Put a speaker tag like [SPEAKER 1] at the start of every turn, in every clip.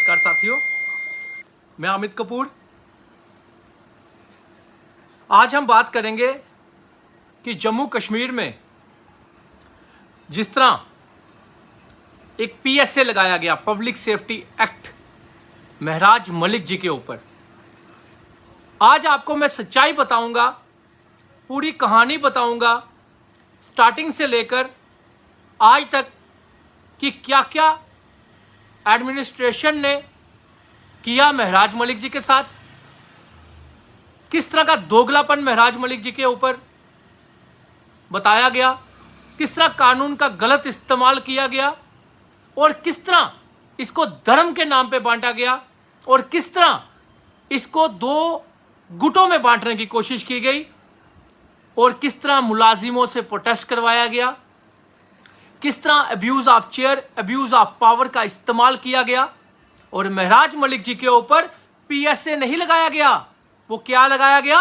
[SPEAKER 1] नमस्कार साथियों, मैं अमित कपूर। आज हम बात करेंगे कि जम्मू कश्मीर में जिस तरह एक पीएसए लगाया गया, पब्लिक सेफ्टी एक्ट, महराज मलिक जी के ऊपर। आज आपको मैं सच्चाई बताऊंगा, पूरी कहानी बताऊंगा, स्टार्टिंग से लेकर आज तक कि क्या क्या एडमिनिस्ट्रेशन ने किया महराज मलिक जी के साथ, किस तरह का दोगलापन महराज मलिक जी के ऊपर बताया गया, किस तरह कानून का गलत इस्तेमाल किया गया और किस तरह इसको धर्म के नाम पे बांटा गया और किस तरह इसको दो गुटों में बांटने की कोशिश की गई और किस तरह मुलाजिमों से प्रोटेस्ट करवाया गया, किस तरह abuse of chair, abuse of power का इस्तेमाल किया गया। और महराज मलिक जी के ऊपर पीएसए नहीं लगाया गया, वो क्या लगाया गया?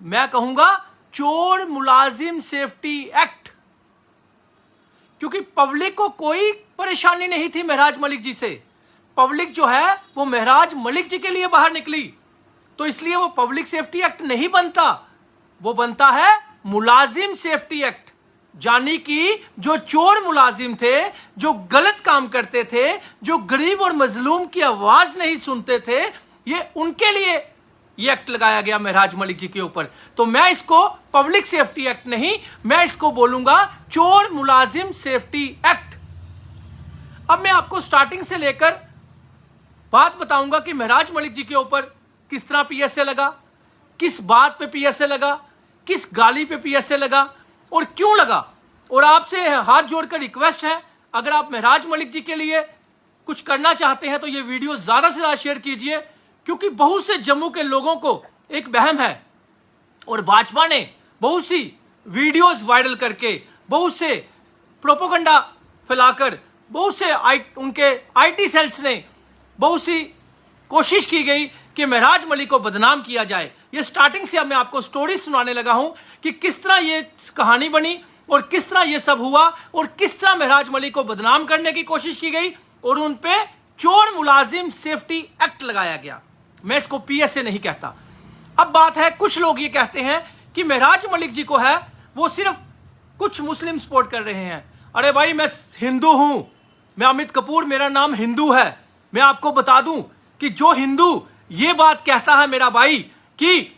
[SPEAKER 1] मैं कहूंगा चोर मुलाजिम सेफ्टी एक्ट। क्योंकि पब्लिक को कोई परेशानी नहीं थी महराज मलिक जी से। पब्लिक जो है वो महराज मलिक जी के लिए बाहर निकली, तो इसलिए वो पब्लिक सेफ्टी एक्ट नहीं बनता, वो बनता है मुलाजिम सेफ्टी एक्ट। यानी कि जो चोर मुलाजिम थे, जो गलत काम करते थे, जो गरीब और मजलूम की आवाज नहीं सुनते थे, ये उनके लिए ये एक्ट लगाया गया महराज मलिक जी के ऊपर। तो मैं इसको पब्लिक सेफ्टी एक्ट नहीं, मैं इसको बोलूंगा चोर मुलाजिम सेफ्टी एक्ट। अब मैं आपको स्टार्टिंग से लेकर बात बताऊंगा कि महराज मलिक जी के ऊपर किस तरह पीएसए लगा, किस बात पे पीएसए लगा, किस गाली पे पीएसए लगा और क्यों लगा। और आपसे हाथ जोड़कर रिक्वेस्ट है, अगर आप महराज मलिक जी के लिए कुछ करना चाहते हैं तो ये वीडियो ज्यादा से ज्यादा शेयर कीजिए, क्योंकि बहुत से जम्मू के लोगों को एक वहम है और भाजपा ने बहुत सी वीडियोस वायरल करके, बहुत से प्रोपोगंडा फैलाकर, बहुत से उनके आईटी सेल्स ने बहुत सी कोशिश की गई कि महराज मलिक को बदनाम किया जाए। ये स्टार्टिंग से अब मैं आपको स्टोरी सुनाने लगा हूं कि किस तरह ये कहानी बनी और किस तरह ये सब हुआ और किस तरह महराज मलिक को बदनाम करने की कोशिश की गई और उन पे चोर मुलाजिम सेफ्टी एक्ट लगाया गया। मैं इसको पीएसए नहीं कहता। अब बात है, कुछ लोग ये कहते हैं कि महराज मलिक जी को है वो सिर्फ कुछ मुस्लिम सपोर्ट कर रहे हैं। अरे भाई, मैं हिंदू हूं, मैं अमित कपूर, मेरा नाम हिंदू है। मैं आपको बता दूं कि जो हिंदू ये बात कहता है मेरा भाई कि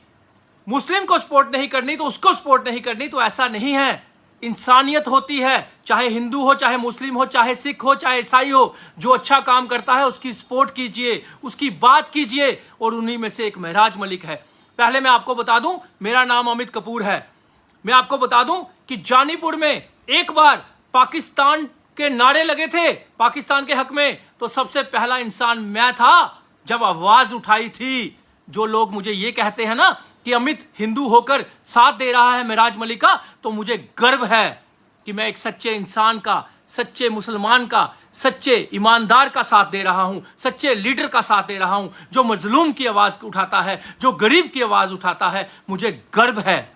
[SPEAKER 1] मुस्लिम को सपोर्ट नहीं करनी तो उसको सपोर्ट नहीं करनी, तो ऐसा नहीं है। इंसानियत होती है, चाहे हिंदू हो, चाहे मुस्लिम हो, चाहे सिख हो, चाहे ईसाई हो, जो अच्छा काम करता है उसकी सपोर्ट कीजिए, उसकी बात कीजिए, और उन्हीं में से एक महराज मलिक है। पहले मैं आपको बता दूं, मेरा नाम अमित कपूर है। मैं आपको बता दूं कि जानीपुर में एक बार पाकिस्तान के नारे लगे थे पाकिस्तान के हक में, तो सबसे पहला इंसान मैं था जब आवाज उठाई थी। जो लोग मुझे ये कहते हैं ना कि अमित हिंदू होकर साथ दे रहा है महराज मलिक का, तो मुझे गर्व है कि मैं एक सच्चे इंसान का, सच्चे मुसलमान का, सच्चे ईमानदार का साथ दे रहा हूं, सच्चे लीडर का साथ दे रहा हूं, जो मजलूम की आवाज उठाता है, जो गरीब की आवाज उठाता है। मुझे गर्व है,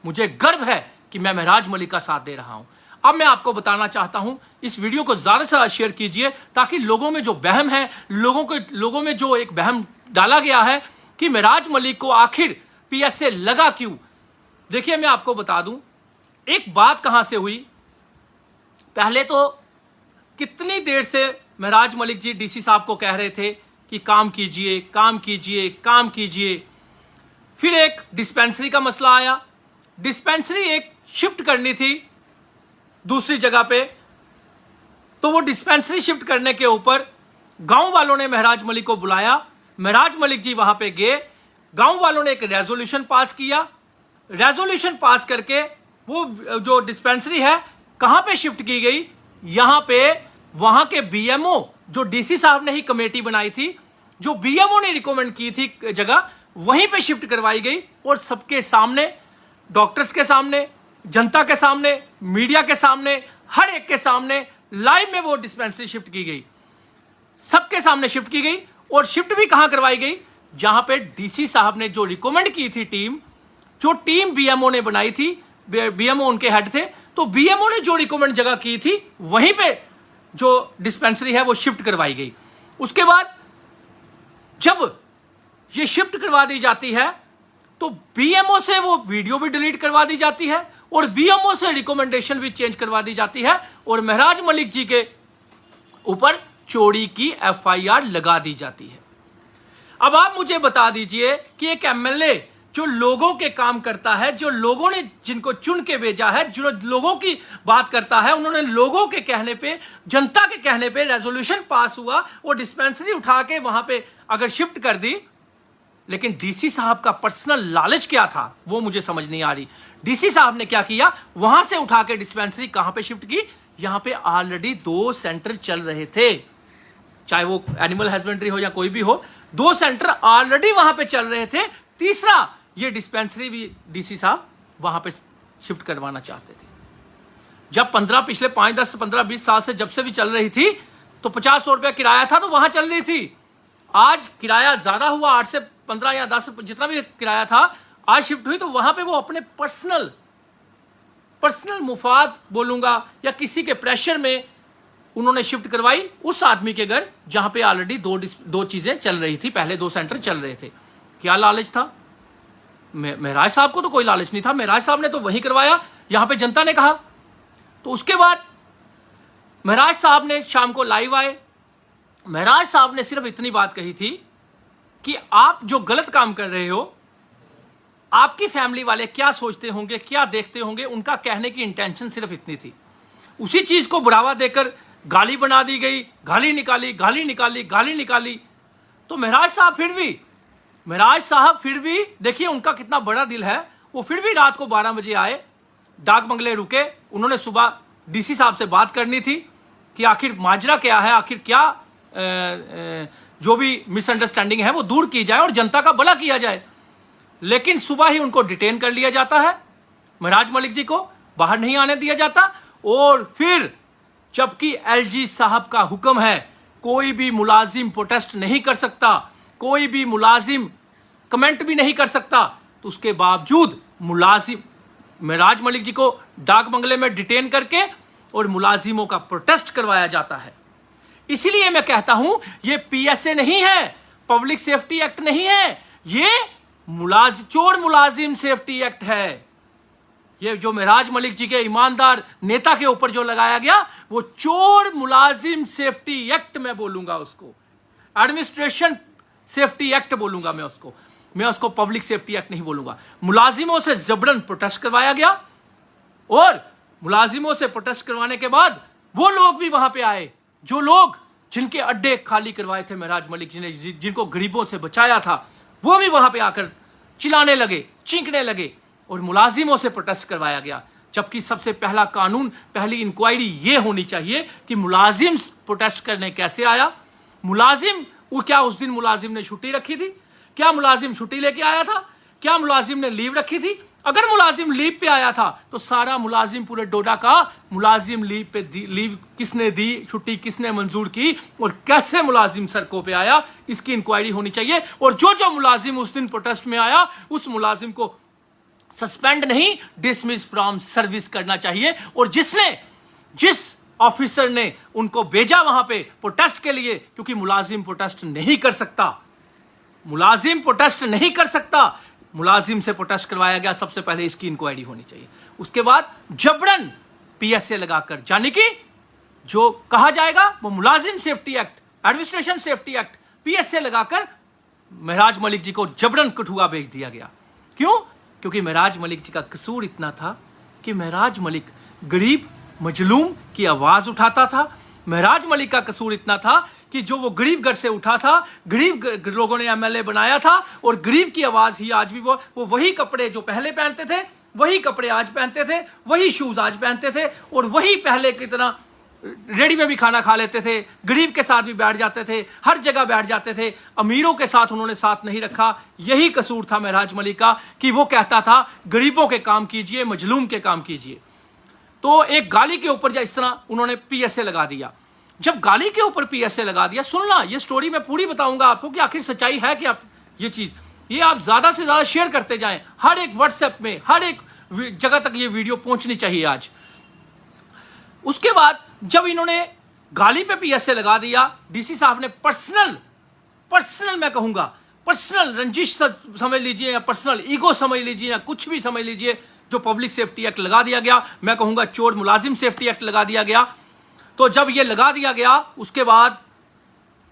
[SPEAKER 1] मुझे गर्व है कि मैं महराज मलिक का साथ दे रहा हूं। अब मैं आपको बताना चाहता हूं, इस वीडियो को ज्यादा से ज्यादा शेयर कीजिए ताकि लोगों में जो वहम है, लोगों में जो एक वहम डाला गया है कि महराज मलिक को आखिर पीएसए लगा क्यों। देखिए, मैं आपको बता दूं एक बात कहां से हुई। पहले तो कितनी देर से महराज मलिक जी डीसी साहब को कह रहे थे कि काम कीजिए, काम कीजिए, काम कीजिए। फिर एक डिस्पेंसरी का मसला आया, डिस्पेंसरी एक शिफ्ट करनी थी दूसरी जगह पे, तो वो डिस्पेंसरी शिफ्ट करने के ऊपर गांव वालों ने महराज मलिक को बुलाया। महराज मलिक जी वहां पे गए, गांव वालों ने एक रेजोल्यूशन पास किया। रेजोल्यूशन पास करके वो जो डिस्पेंसरी है कहां पे शिफ्ट की गई, यहां पे वहां के बीएमओ, जो डीसी साहब ने ही कमेटी बनाई थी, जो बीएमओ ने रिकमेंड की थी जगह, वहीं पे शिफ्ट करवाई गई। और सबके सामने, डॉक्टर्स के सामने, जनता के सामने, मीडिया के सामने, हर एक के सामने लाइव में वो डिस्पेंसरी शिफ्ट की गई, सबके सामने शिफ्ट की गई। और शिफ्ट भी कहां करवाई गई? जहां पे डीसी साहब ने जो रिकमेंड की थी टीम, जो टीम बीएमओ ने बनाई थी, बीएमओ उनके हेड थे, तो बीएमओ ने जो रिकमेंड जगह की थी वहीं पे जो डिस्पेंसरी है वो शिफ्ट करवाई गई। उसके बाद जब ये शिफ्ट करवा दी जाती है तो बीएमओ से वो वीडियो भी डिलीट करवा दी जाती है और बीएमओ से रिकमेंडेशन भी चेंज करवा दी जाती है और महराज मलिक जी के ऊपर चोरी की एफआईआर लगा दी जाती है। अब आप मुझे बता दीजिए कि एक एमएलए जो लोगों के काम करता है, जो लोगों ने जिनको चुन के भेजा है, जो लोगों की बात करता है, उन्होंने लोगों के कहने पे, जनता के कहने पे रेजोल्यूशन पास हुआ और डिस्पेंसरी उठा के वहां पे अगर शिफ्ट कर दी, लेकिन डीसी साहब का पर्सनल लालच क्या था वो मुझे समझ नहीं आ रही। डीसी साहब ने क्या किया, वहां से उठा के डिस्पेंसरी कहां पे शिफ्ट की, यहां पे ऑलरेडी 2 सेंटर चल रहे थे, चाहे वो एनिमल हस्बेंड्री हो या कोई भी हो, 2 सेंटर ऑलरेडी वहां पे चल रहे थे। तीसरा ये डिस्पेंसरी भी डीसी साहब वहां पे शिफ्ट करवाना चाहते थे। जब पिछले 5, 10, 15, 20 साल से जब से भी चल रही थी तो 50-100 रुपया किराया था तो वहां चल रही थी। आज किराया ज्यादा हुआ, 8 से 15 या 10 जितना भी किराया था, आज शिफ्ट हुई तो वहां पे वो अपने पर्सनल मुफाद बोलूंगा या किसी के प्रेशर में उन्होंने शिफ्ट करवाई उस आदमी के घर जहां पे ऑलरेडी 2 चीजें चल रही थी, पहले 2 सेंटर चल रहे थे। क्या लालच था? महराज साहब को तो कोई लालच नहीं था, महराज साहब ने तो वही करवाया यहां पे जनता ने कहा। तो उसके बाद महराज साहब ने शाम को लाइव आए, महराज साहब ने सिर्फ इतनी बात कही थी कि आप जो गलत काम कर रहे हो, आपकी फैमिली वाले क्या सोचते होंगे, क्या देखते होंगे, उनका कहने की इंटेंशन सिर्फ इतनी थी। उसी चीज को बढ़ावा देकर गाली बना दी गई, गाली निकाली। तो महराज साहब फिर भी देखिए उनका कितना बड़ा दिल है, वो फिर भी रात को 12 बजे आए, डाक बंगले रुके, उन्होंने सुबह डीसी साहब से बात करनी थी कि आखिर माजरा क्या है, आखिर क्या जो भी मिसअंडरस्टैंडिंग है वो दूर की जाए और जनता का भला किया जाए। लेकिन सुबह ही उनको डिटेन कर लिया जाता है, महराज मलिक जी को बाहर नहीं आने दिया जाता। और फिर जबकि एलजी साहब का हुक्म है, कोई भी मुलाजिम प्रोटेस्ट नहीं कर सकता, कोई भी मुलाजिम कमेंट भी नहीं कर सकता, तो उसके बावजूद मुलाजिम महराज मलिक जी को डाक बंगले में डिटेन करके और मुलाजिमों का प्रोटेस्ट करवाया जाता है। इसीलिए मैं कहता हूं ये पीएसए नहीं है, पब्लिक सेफ्टी एक्ट नहीं है, ये चोर मुलाजिम सेफ्टी एक्ट है। ये जो महराज मलिक जी के ईमानदार नेता के ऊपर जो लगाया गया वो चोर मुलाजिम सेफ्टी एक्ट मैं बोलूंगा उसको, एडमिनिस्ट्रेशन सेफ्टी एक्ट बोलूंगा मैं उसको पब्लिक सेफ्टी एक्ट नहीं बोलूंगा। मुलाजिमों से जबरन प्रोटेस्ट करवाया गया और मुलाजिमों से प्रोटेस्ट करवाने के बाद वो लोग भी वहां पे आए, जो लोग जिनके अड्डे खाली करवाए थे महराज मलिक जी ने, जिनको गरीबों से बचाया था, वो भी वहां पे आकर चिल्लाने लगे, चीखने लगे और मुलाजिमों से प्रोटेस्ट करवाया गया। जबकि सबसे पहला कानून, पहली इंक्वायरी ये होनी चाहिए कि मुलाजिम प्रोटेस्ट करने कैसे आया, मुलाजिम क्या उस दिन मुलाजिम ने छुट्टी रखी थी, क्या मुलाजिम छुट्टी लेके आया था, क्या मुलाजिम ने लीव रखी थी? अगर मुलाजिम लीव पे आया था तो सारा मुलाजिम पूरे डोडा का मुलाजिम लीव किसने दी, छुट्टी किसने मंजूर की और कैसे मुलाजिम सड़कों पे आया, इसकी इंक्वायरी होनी चाहिए। और जो मुलाजिम उस दिन प्रोटेस्ट में आया उस मुलाजिम को सस्पेंड नहीं, डिसमिस फ्रॉम सर्विस करना चाहिए। और जिस ऑफिसर ने उनको भेजा वहां पे प्रोटेस्ट के लिए, क्योंकि मुलाजिम प्रोटेस्ट नहीं कर सकता, मुलाजिम से प्रोटेस्ट करवाया गया, सबसे पहले इसकी इंक्वायरी होनी चाहिए। उसके बाद जबरन पीएसए लगाकर, यानी कि जो कहा जाएगा वो मुलाजिम safety act, administration safety act, PSA लगाकर महराज मलिक जी को जबरन कठुआ भेज दिया गया। क्यों? क्योंकि महराज मलिक जी का कसूर इतना था कि महराज मलिक गरीब मजलूम की आवाज उठाता था। महराज मलिक का कसूर इतना था कि जो वो गरीब घर से उठा था, गरीब लोगों ने एमएलए बनाया था और गरीब की आवाज ही आज भी वो वही कपड़े जो पहले पहनते थे वही कपड़े आज पहनते थे, वही शूज आज पहनते थे और वही पहले की तरह रेडी में भी खाना खा लेते थे, गरीब के साथ भी बैठ जाते थे, हर जगह बैठ जाते थे। अमीरों के साथ उन्होंने साथ नहीं रखा। यही कसूर था महराज मलिक का कि वो कहता था गरीबों के काम कीजिए, मजलूम के काम कीजिए। तो एक गाली के ऊपर इस तरह उन्होंने पीएसए लगा दिया। जब गाली के ऊपर पीएसए लगा दिया, सुनना ये स्टोरी मैं पूरी बताऊंगा आपको कि आखिर सच्चाई है कि आप ये चीज ये आप ज्यादा से ज्यादा शेयर करते जाएं, हर एक व्हाट्सएप में, हर एक जगह तक ये वीडियो पहुंचनी चाहिए आज। उसके बाद जब इन्होंने गाली पे पीएसए लगा दिया, डीसी साहब ने पर्सनल, मैं कहूंगा पर्सनल रंजिश समझ लीजिए या पर्सनल ईगो समझ लीजिए या कुछ भी समझ लीजिए, जो पब्लिक सेफ्टी एक्ट लगा दिया गया, मैं कहूंगा चोर मुलाजिम सेफ्टी एक्ट लगा दिया गया। तो जब ये लगा दिया गया, उसके बाद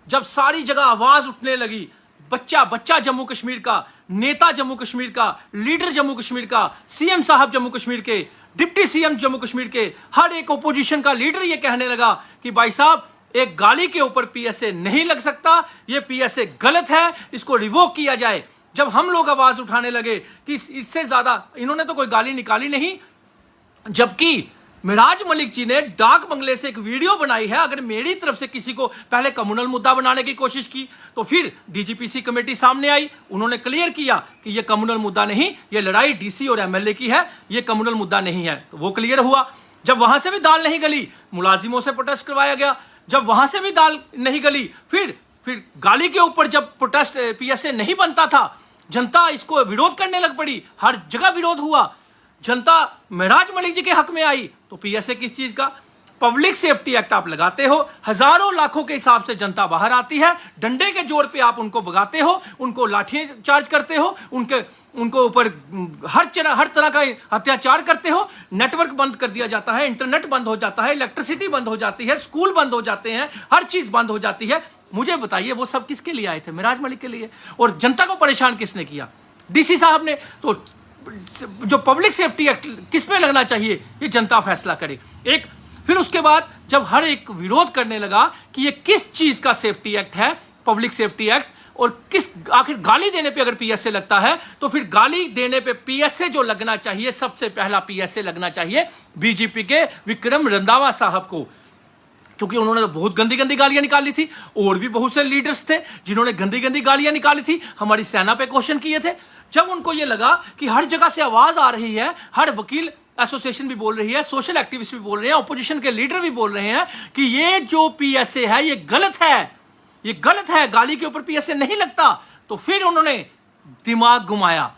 [SPEAKER 1] जब सारी जगह आवाज उठने लगी, बच्चा जम्मू कश्मीर का, नेता जम्मू कश्मीर का, लीडर जम्मू कश्मीर का, सीएम साहब जम्मू कश्मीर के, डिप्टी सीएम जम्मू कश्मीर के, हर एक ओपोजिशन का लीडर ये कहने लगा कि भाई साहब एक गाली के ऊपर पीएसए नहीं लग सकता, ये पीएसए गलत है, इसको रिवोक किया जाए। जब हम लोग आवाज उठाने लगे कि इससे ज्यादा, इन्होंने तो कोई गाली निकाली नहीं, जबकि मेराज मलिक जी ने डाक बंगले से एक वीडियो बनाई है। अगर मेरी तरफ से किसी को पहले कम्युनल मुद्दा बनाने की कोशिश की तो फिर डीजीपीसी कमेटी सामने आई, उन्होंने क्लियर किया कि यह कम्युनल मुद्दा नहीं, यह लड़ाई डीसी और एमएलए की है, यह कम्युनल मुद्दा नहीं है। तो वो क्लियर हुआ। जब वहां से भी दाल नहीं गली, मुलाजिमों से प्रोटेस्ट करवाया गया। जब वहां से भी दाल नहीं गली, फिर गाली के ऊपर जब प्रोटेस्ट पीएसए नहीं बनता था, जनता इसको विरोध करने लग पड़ी, हर जगह विरोध हुआ, जनता मेराज मलिक जी के हक में आई। तो पीएसए किस चीज का? पब्लिक सेफ्टी एक्ट आप लगाते हो, हजारों लाखों के हिसाब से जनता बाहर आती है, डंडे के जोर पे आप उनको भगाते हो, उनको लाठी चार्ज करते हो, उनको ऊपर हर तरह का अत्याचार करते हो, नेटवर्क बंद कर दिया जाता है, इंटरनेट बंद हो जाता है, इलेक्ट्रिसिटी बंद हो जाती है, स्कूल बंद हो जाते हैं, हर चीज बंद हो जाती है। मुझे बताइए वो सब किसके लिए आए थे? मेराज मलिक के लिए। और जनता को परेशान किसने किया? डीसी साहब ने। तो जो पब्लिक सेफ्टी एक्ट किस पे लगना चाहिए, ये जनता फैसला करे। एक फिर उसके बाद जब हर एक विरोध करने लगा कि ये किस चीज का सेफ्टी एक्ट है, पब्लिक सेफ्टी एक्ट, और किस आखिर गाली देने पे अगर पीएसए लगता है तो फिर गाली देने पे पीएसए जो लगना चाहिए, सबसे पहला पीएसए लगना चाहिए बीजेपी के विक्रम रंधावा साहब को, क्योंकि उन्होंने तो बहुत गंदी गंदी गालियां निकाली थी। और भी बहुत से लीडर्स थे जिन्होंने गंदी गंदी गालियां निकाली थी, हमारी सेना पे क्वेश्चन किए थे। जब उनको ये लगा कि हर जगह से आवाज आ रही है, हर वकील एसोसिएशन भी बोल रही है, सोशल एक्टिविस्ट भी बोल रहे हैं, ऑपोजिशन के लीडर भी बोल रहे हैं कि ये जो पीएसए है ये गलत है, ये गलत है, गाली के ऊपर पीएसए नहीं लगता। तो फिर उन्होंने दिमाग घुमाया,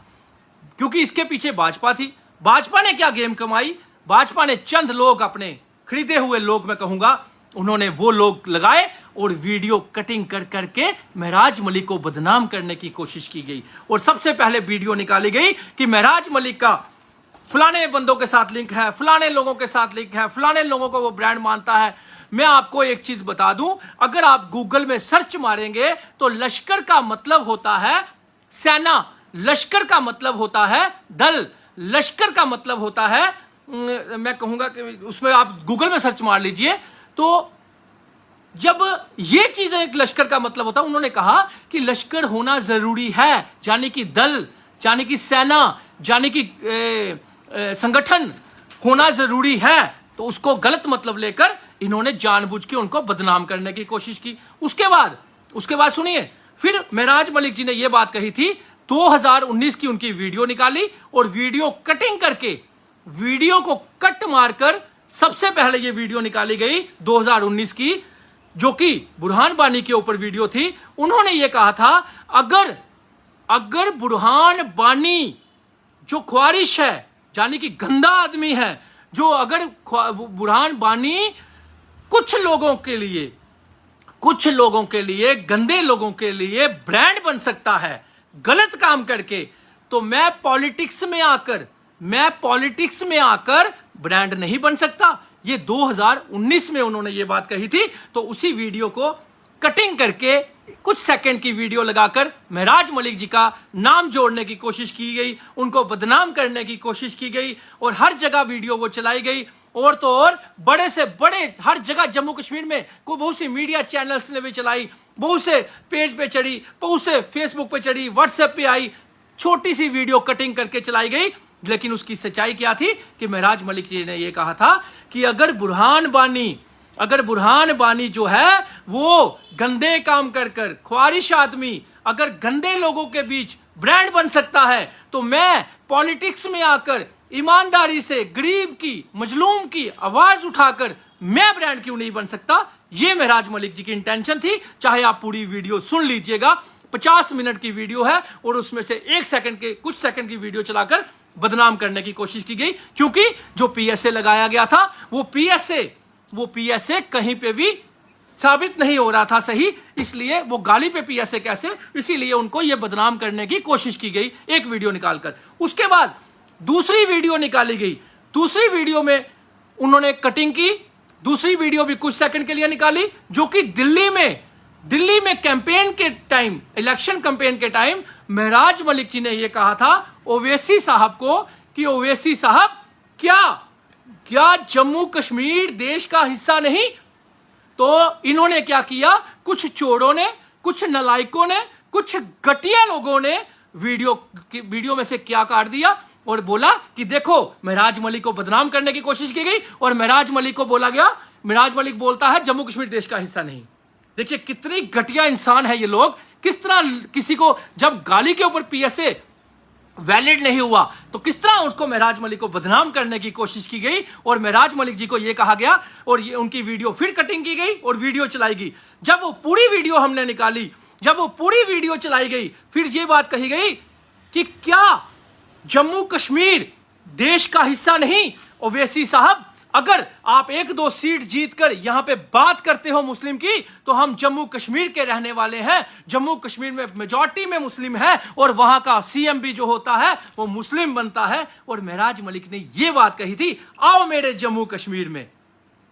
[SPEAKER 1] क्योंकि इसके पीछे भाजपा थी। भाजपा ने क्या गेम कमाई? भाजपा ने चंद लोग, अपने खरीदे हुए लोग मैं कहूंगा, उन्होंने वो लोग लगाए और वीडियो कटिंग कर करके मेराज मलिक को बदनाम करने की कोशिश की गई। और सबसे पहले वीडियो निकाली गई कि मेराज मलिक का फलाने बंदों के साथ लिंक है, फलाने लोगों के साथ लिंक है, फलाने लोगों को वो ब्रांड मानता है। मैं आपको एक चीज बता दूं, अगर आप गूगल में सर्च मारेंगे तो लश्कर का मतलब होता है सेना, लश्कर का मतलब होता है दल, लश्कर का मतलब होता है, मैं कहूंगा कि उसमें आप गूगल में सर्च मार लीजिए। तो जब ये चीज एक लश्कर का मतलब होता है, उन्होंने कहा कि लश्कर होना जरूरी है, यानी कि दल, यानी कि सेना, यानी कि संगठन होना जरूरी है। तो उसको गलत मतलब लेकर इन्होंने जानबूझ के उनको बदनाम करने की कोशिश की। उसके बाद सुनिए, फिर मेराज मलिक जी ने यह बात कही थी, 2019 की उनकी वीडियो निकाली और वीडियो कटिंग करके, वीडियो को कट मारकर सबसे पहले ये वीडियो निकाली गई 2019 की, जो कि बुरहान बानी के ऊपर वीडियो थी। उन्होंने ये कहा था, अगर बुरहान बानी जो ख्वारिश है, यानी कि गंदा आदमी है, जो अगर बुरहान बानी कुछ लोगों के लिए गंदे लोगों के लिए ब्रांड बन सकता है गलत काम करके, तो मैं पॉलिटिक्स में आकर ब्रांड नहीं बन सकता। ये 2019 में उन्होंने ये बात कही थी। तो उसी वीडियो को कटिंग करके कुछ सेकंड की वीडियो लगाकर मेराज मलिक जी का नाम जोड़ने की कोशिश की गई, उनको बदनाम करने की कोशिश की गई और हर जगह वीडियो वो चलाई गई। और तो और बड़े से बड़े हर जगह जम्मू कश्मीर में को बहुत सी मीडिया चैनल्स ने भी चलाई, बहुत से पेज पे चढ़ी, बहुत से फेसबुक पे चढ़ी, व्हाट्सएप पे आई, छोटी सी वीडियो कटिंग करके चलाई गई। लेकिन उसकी सच्चाई क्या थी कि मेराज मलिक जी ने यह कहा था कि अगर बुरहान बानी जो है वो गंदे काम कर ख्वारिश आदमी अगर गंदे लोगों के बीच ब्रांड बन सकता है, तो मैं पॉलिटिक्स में आकर ईमानदारी से गरीब की, मजलूम की आवाज उठाकर मैं ब्रांड क्यों नहीं बन सकता। ये मेराज मलिक जी की इंटेंशन थी। चाहे आप पूरी वीडियो सुन लीजिएगा, 50 मिनट की वीडियो है और उसमें से कुछ सेकंड की वीडियो चलाकर बदनाम करने की कोशिश की गई। क्योंकि जो पीएसए लगाया गया था वो पीएसए कहीं पे भी साबित नहीं हो रहा था सही, इसलिए वो गाली पे पीएसए कैसे, इसीलिए उनको ये बदनाम करने की कोशिश की गई एक वीडियो निकालकर। उसके बाद दूसरी वीडियो निकाली गई, दूसरी वीडियो में उन्होंने कटिंग की, दूसरी वीडियो भी कुछ सेकंड के लिए निकाली, जो कि दिल्ली में कैंपेन के टाइम, इलेक्शन कैंपेन के टाइम महराज मलिक जी ने यह कहा था ओवैसी साहब को कि ओवैसी साहब क्या जम्मू कश्मीर देश का हिस्सा नहीं? तो इन्होंने क्या किया, कुछ चोरों ने, कुछ नलायकों ने, कुछ घटिया लोगों ने वीडियो में से क्या काट दिया और बोला कि देखो महराज मलिक को बदनाम करने की कोशिश की गई और महराज मलिक को बोला गया, महराज मलिक बोलता है जम्मू कश्मीर देश का हिस्सा नहीं। देखिए कितनी घटिया इंसान है ये लोग, किस तरह किसी को, जब गाली के ऊपर पीएसए वैलिड नहीं हुआ तो किस तरह उसको महराज मलिक को बदनाम करने की कोशिश की गई और महराज मलिक जी को यह कहा गया और ये उनकी वीडियो फिर कटिंग की गई और वीडियो चलाई गई। जब वो पूरी वीडियो हमने निकाली, जब वो पूरी वीडियो चलाई गई, फिर ये बात कही गई कि क्या जम्मू कश्मीर देश का हिस्सा नहीं? ओवैसी साहब, अगर आप 1-2 सीट जीतकर यहां पे बात करते हो मुस्लिम की, तो हम जम्मू कश्मीर के रहने वाले हैं, जम्मू कश्मीर में मेजॉरिटी में मुस्लिम है और वहां का सीएम भी जो होता है वो मुस्लिम बनता है। और महराज मलिक ने यह बात कही थी, आओ मेरे जम्मू कश्मीर में,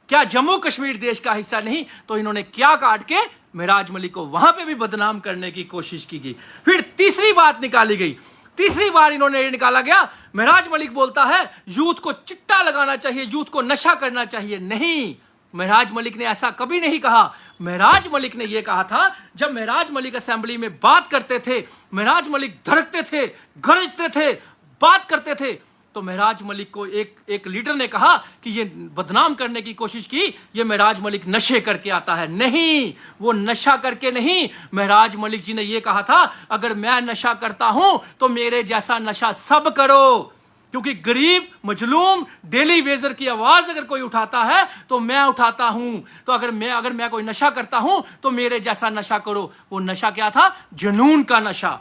[SPEAKER 1] क्या जम्मू कश्मीर देश का हिस्सा नहीं? तो इन्होंने क्या काट के महराज मलिक को वहां पे भी बदनाम करने की कोशिश की गई। फिर तीसरी बात निकाली गई, तीसरी बार इन्होंने ये निकाला गया, महराज मलिक बोलता है यूथ को चिट्टा लगाना चाहिए, यूथ को नशा करना चाहिए। नहीं, महराज मलिक ने ऐसा कभी नहीं कहा। महराज मलिक ने यह कहा था, जब महराज मलिक असेंबली में बात करते थे, महराज मलिक धड़कते थे, गरजते थे, बात करते थे, तो महराज मलिक को एक लीडर ने कहा कि ये बदनाम करने की कोशिश की, ये महराज मलिक नशे करके आता है। नहीं, वो नशा करके नहीं, महराज मलिक जी ने ये कहा था अगर मैं नशा करता हूं तो मेरे जैसा नशा सब करो, क्योंकि गरीब मजलूम डेली वेजर की आवाज अगर कोई उठाता है तो मैं उठाता हूं। तो अगर मैं कोई नशा करता हूं तो मेरे जैसा नशा करो। वो नशा क्या था? जुनून का नशा,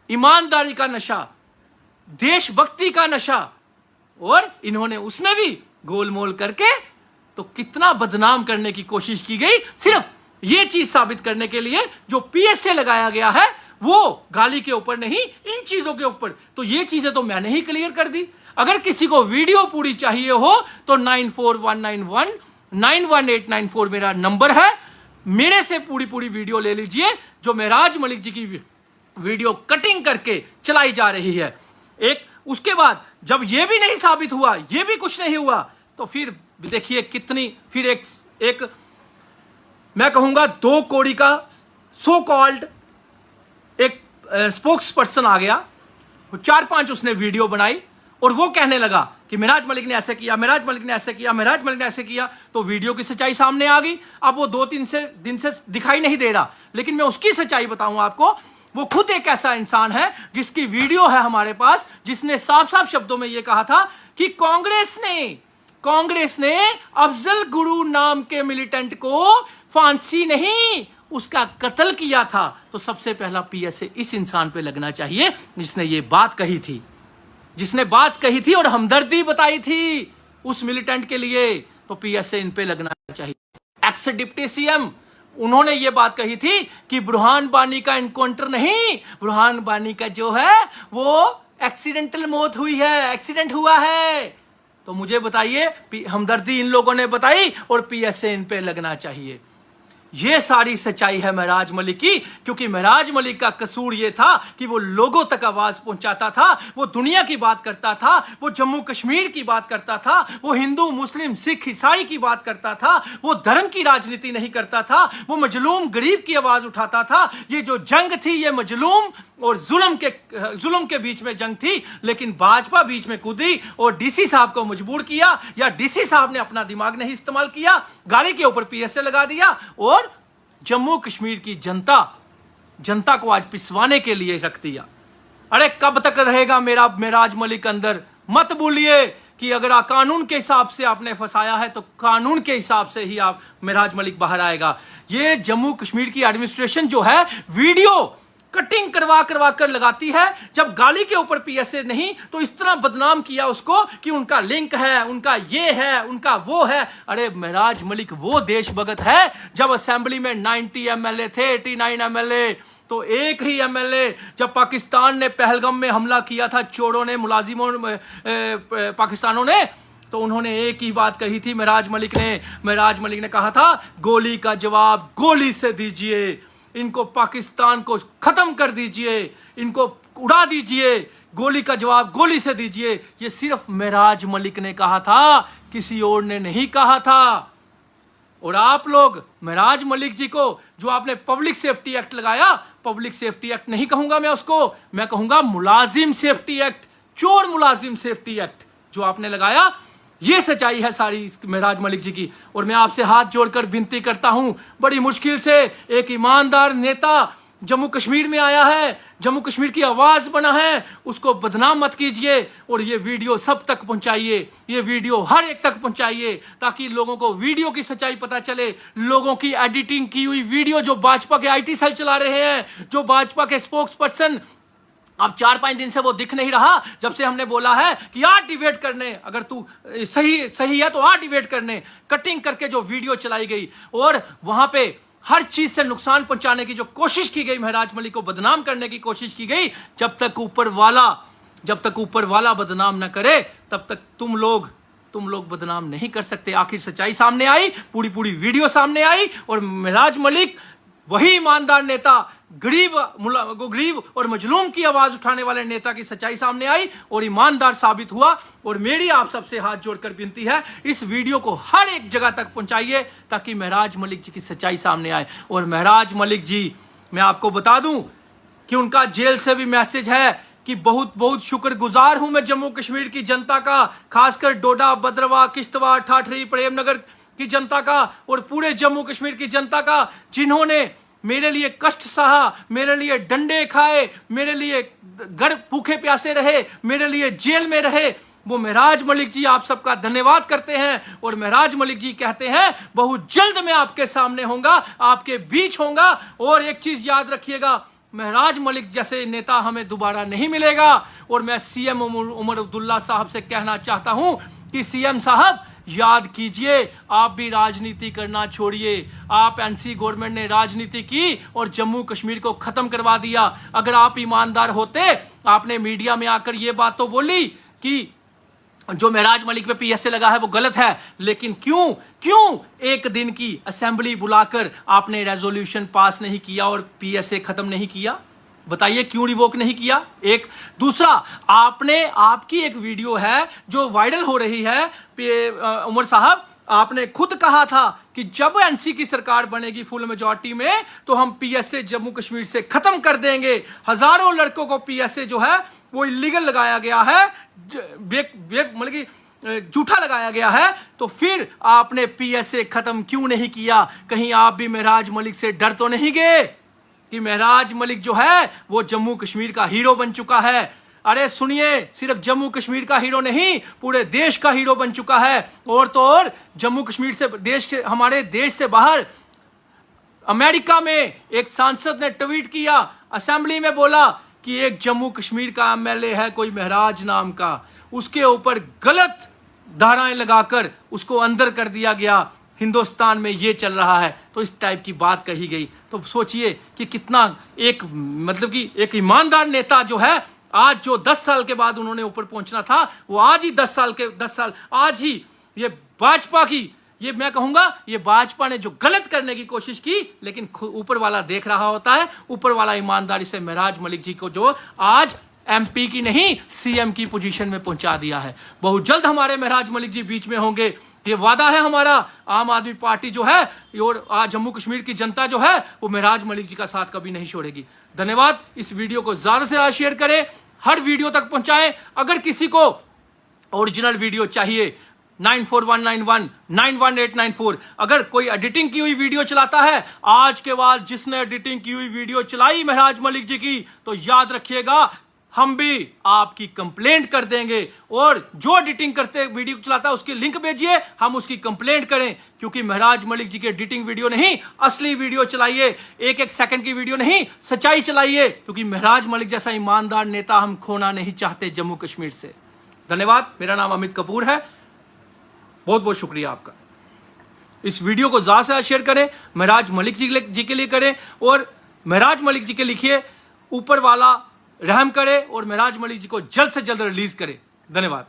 [SPEAKER 1] ईमानदारी का नशा, देशभक्ति का नशा। और इन्होंने उसमें भी गोलमोल करके तो कितना बदनाम करने की कोशिश की गई, सिर्फ ये चीज साबित करने के लिए जो पीएसए लगाया गया है वो गाली के ऊपर नहीं, इन चीजों के ऊपर। तो ये चीजें तो मैंने ही क्लियर कर दी। अगर किसी को वीडियो पूरी चाहिए हो तो 9419191894 मेरा नंबर है, मेरे से पूरी वीडियो ले लीजिए जो महराज मलिक जी की वीडियो कटिंग करके चलाई जा रही है। उसके बाद जब यह भी नहीं साबित हुआ, यह भी कुछ नहीं हुआ, तो फिर देखिए कितनी, फिर एक मैं कहूंगा 2 कौड़ी का सो कॉल्ड एक स्पोक्स पर्सन आ गया, 4-5 उसने वीडियो बनाई और वो कहने लगा कि महराज मलिक ने ऐसे किया, महराज मलिक ने ऐसे किया, महराज मलिक ने ऐसे किया। तो वीडियो की सच्चाई सामने आ गई। अब वो 2-3 दिन से दिखाई नहीं दे रहा, लेकिन मैं उसकी सच्चाई बताऊं आपको। वो खुद एक ऐसा इंसान है जिसकी वीडियो है हमारे पास, जिसने साफ साफ शब्दों में यह कहा था कि कांग्रेस ने अफजल गुरु नाम के मिलिटेंट को फांसी नहीं, उसका कत्ल किया था। तो सबसे पहला पीएसए इस इंसान पे लगना चाहिए जिसने ये बात कही थी, जिसने बात कही थी और हमदर्दी बताई थी उस मिलिटेंट के लिए। तो पीएसए इन पे लगना चाहिए। एक्स डिप्टी सीएम, उन्होंने ये बात कही थी कि बुरहान बानी का एनकाउंटर नहीं, बुरहान बानी का जो है वो एक्सीडेंटल मौत हुई है, एक्सीडेंट हुआ है। तो मुझे बताइए, हमदर्दी इन लोगों ने बताई और पीएसए इन पे लगना चाहिए। ये सारी सच्चाई है महराज मलिक की, क्योंकि महराज मलिक का कसूर ये था कि वो लोगों तक आवाज पहुंचाता था, वो दुनिया की बात करता था, वो जम्मू कश्मीर की बात करता था, वो हिंदू मुस्लिम सिख ईसाई की बात करता था, वो धर्म की राजनीति नहीं करता था, वो मजलूम गरीब की आवाज उठाता था। ये जो जंग थी ये मजलूम और जुल्म के बीच में जंग थी, लेकिन भाजपा बीच में कूदी और डीसी साहब को मजबूर किया, या डीसी साहब ने अपना दिमाग नहीं इस्तेमाल किया, गाड़ी के ऊपर पीएसए लगा दिया और जम्मू कश्मीर की जनता को आज पिसवाने के लिए रख दिया। अरे कब तक रहेगा मेरा महराज मलिक अंदर? मत भूलिए कि अगर कानून के हिसाब से आपने फंसाया है तो कानून के हिसाब से ही आप महराज मलिक बाहर आएगा। ये जम्मू कश्मीर की एडमिनिस्ट्रेशन जो है, वीडियो कटिंग करवा करवा कर लगाती है। जब गाली के ऊपर पीएसए नहीं तो इस तरह बदनाम किया उसको कि उनका लिंक है, उनका ये है, उनका वो है। अरे महराज मलिक वो देशभगत है जब असेंबली में 90 एमएलए थे, 89 एमएलए, तो एक ही एमएलए जब पाकिस्तान ने पहलगाम में हमला किया था, चोरों ने, मुलाजिमों पाकिस्तानों ने, तो उन्होंने एक ही बात कही थी महराज मलिक ने कहा था गोली का जवाब गोली से दीजिए, इनको पाकिस्तान को खत्म कर दीजिए, इनको उड़ा दीजिए, गोली का जवाब गोली से दीजिए। ये सिर्फ महराज मलिक ने कहा था, किसी और ने नहीं कहा था। और आप लोग महराज मलिक जी को जो आपने पब्लिक सेफ्टी एक्ट लगाया, पब्लिक सेफ्टी एक्ट नहीं कहूंगा मैं उसको, मैं कहूंगा मुलाजिम सेफ्टी एक्ट, चोर मुलाजिम सेफ्टी एक्ट जो आपने लगाया, ये सच्चाई है सारी महराज मलिक जी की। और मैं आपसे हाथ जोड़कर विनती करता हूं, बड़ी मुश्किल से एक ईमानदार नेता जम्मू कश्मीर में आया है, जम्मू कश्मीर की आवाज बना है, उसको बदनाम मत कीजिए। और ये वीडियो सब तक पहुंचाइए, ये वीडियो हर एक तक पहुंचाइए, ताकि लोगों को वीडियो की सच्चाई पता चले। लोगों की एडिटिंग की हुई वीडियो जो भाजपा के आईटी सेल चला रहे हैं, जो भाजपा के स्पोक्स पर्सन, अब 4-5 दिन से वो दिख नहीं रहा, जब से हमने बोला है कि आ डिबेट करने, अगर तू सही है तो आ डिबेट करने, कटिंग करके जो वीडियो चलाई गई और वहां पे हर चीज से नुकसान पहुंचाने की जो कोशिश की गई, महराज मलिक को बदनाम करने की कोशिश की गई, जब तक ऊपर वाला बदनाम न करे तब तक तुम लोग बदनाम नहीं कर सकते। आखिर सच्चाई सामने आई, पूरी वीडियो सामने आई और महराज मलिक वही ईमानदार नेता, गरीब और मजलूम की आवाज उठाने वाले नेता की सच्चाई सामने आई और ईमानदार साबित हुआ। और मेरी आप सबसे हाथ जोड़कर विनती है, इस वीडियो को हर एक जगह तक पहुंचाइए ताकि महराज मलिक जी की सच्चाई सामने आए। और महराज मलिक जी, मैं आपको बता दूं कि उनका जेल से भी मैसेज है कि बहुत शुक्रगुजार हूं मैं जम्मू कश्मीर की जनता का, खासकर डोडा, भद्रवाह, किश्तवाड़, ठाठरी, प्रेमनगर की जनता का और पूरे जम्मू कश्मीर की जनता का, जिन्होंने मेरे लिए कष्ट सहा, मेरे लिए डंडे खाए, मेरे लिए घर भूखे प्यासे रहे, मेरे लिए जेल में रहे। वो महराज मलिक जी आप सबका धन्यवाद करते हैं। और महराज मलिक जी कहते हैं बहुत जल्द मैं आपके सामने होऊंगा, आपके बीच होऊंगा। और एक चीज याद रखिएगा, महराज मलिक जैसे नेता हमें दोबारा नहीं मिलेगा। और मैं सीएम उमर अब्दुल्ला साहब से कहना चाहता हूं कि सीएम साहब याद कीजिए, आप भी राजनीति करना छोड़िए। आप एनसी गवर्नमेंट ने राजनीति की और जम्मू कश्मीर को खत्म करवा दिया। अगर आप ईमानदार होते, आपने मीडिया में आकर ये बात तो बोली कि जो महराज मलिक पे पीएसए लगा है वो गलत है, लेकिन क्यों एक दिन की असेंबली बुलाकर आपने रेजोल्यूशन पास नहीं किया और पीएसए खत्म नहीं किया? बताइए क्यों रिवोक नहीं किया? एक दूसरा, आपकी एक वीडियो है जो वायरल हो रही है, उमर साहब, आपने खुद कहा था कि जब एनसी की सरकार बनेगी फुल मेजॉरिटी में तो हम पीएसए जम्मू कश्मीर से खत्म कर देंगे। हजारों लड़कों को पीएसए जो है वो इलीगल लगाया गया है, मतलब कि झूठा लगाया गया है। तो फिर आपने पीएसए खत्म क्यों नहीं किया? कहीं आप भी महराज मलिक से डर तो नहीं गए कि महराज मलिक जो है वो जम्मू कश्मीर का हीरो बन चुका है? अरे सुनिए, सिर्फ जम्मू कश्मीर का हीरो नहीं, पूरे देश का हीरो बन चुका है। और तो और जम्मू कश्मीर से हमारे देश से बाहर अमेरिका में एक सांसद ने ट्वीट किया, असेंबली में बोला कि एक जम्मू कश्मीर का एमएलए है कोई महराज नाम का, उसके ऊपर गलत धाराएं लगाकर उसको अंदर कर दिया गया। हिंदुस्तान में ये चल रहा है, तो इस टाइप की बात कही गई। तो सोचिए कि कितना एक ईमानदार नेता जो है, आज जो 10 साल के बाद उन्होंने ऊपर पहुंचना था, वो आज ही 10 साल आज ही ये भाजपा की, ये मैं कहूंगा ये भाजपा ने जो गलत करने की कोशिश की, लेकिन ऊपर वाला देख रहा होता है। ऊपर वाला ईमानदारी से महराज मलिक जी को जो आज एमपी की नहीं सीएम की पोजीशन में पहुंचा दिया है। बहुत जल्द हमारे महराज मलिक जी बीच में होंगे, ये वादा है हमारा। आम आदमी पार्टी जो है और आज जम्मू कश्मीर की जनता जो है वो महराज मलिक जी का साथ कभी नहीं छोड़ेगी। धन्यवाद। इस वीडियो को ज्यादा से ज्यादा शेयर करें, हर वीडियो तक पहुंचाएं। अगर किसी को ओरिजिनल वीडियो चाहिए 9419191894, अगर कोई एडिटिंग की हुई वीडियो चलाता है, आज के बाद जिसने एडिटिंग की हुई वीडियो चलाई महराज मलिक जी की, तो याद रखिएगा हम भी आपकी कंप्लेंट कर देंगे। और जो एडिटिंग करते वीडियो चलाता है उसकी लिंक भेजिए, हम उसकी कंप्लेंट करें। क्योंकि महराज मलिक जी के एडिटिंग वीडियो नहीं, असली वीडियो चलाइए, एक एक सेकंड की वीडियो नहीं, सच्चाई चलाइए। क्योंकि महराज मलिक जैसा ईमानदार नेता हम खोना नहीं चाहते जम्मू कश्मीर से। धन्यवाद। मेरा नाम अमित कपूर है। बहुत बहुत शुक्रिया आपका। इस वीडियो को ज्यादा से ज्यादा शेयर करें, महराज मलिक जी के लिए करें, और महराज मलिक जी के लिखिए ऊपर वाला रहम करे और महराज मलिक जी को जल्द से जल्द रिलीज करे। धन्यवाद।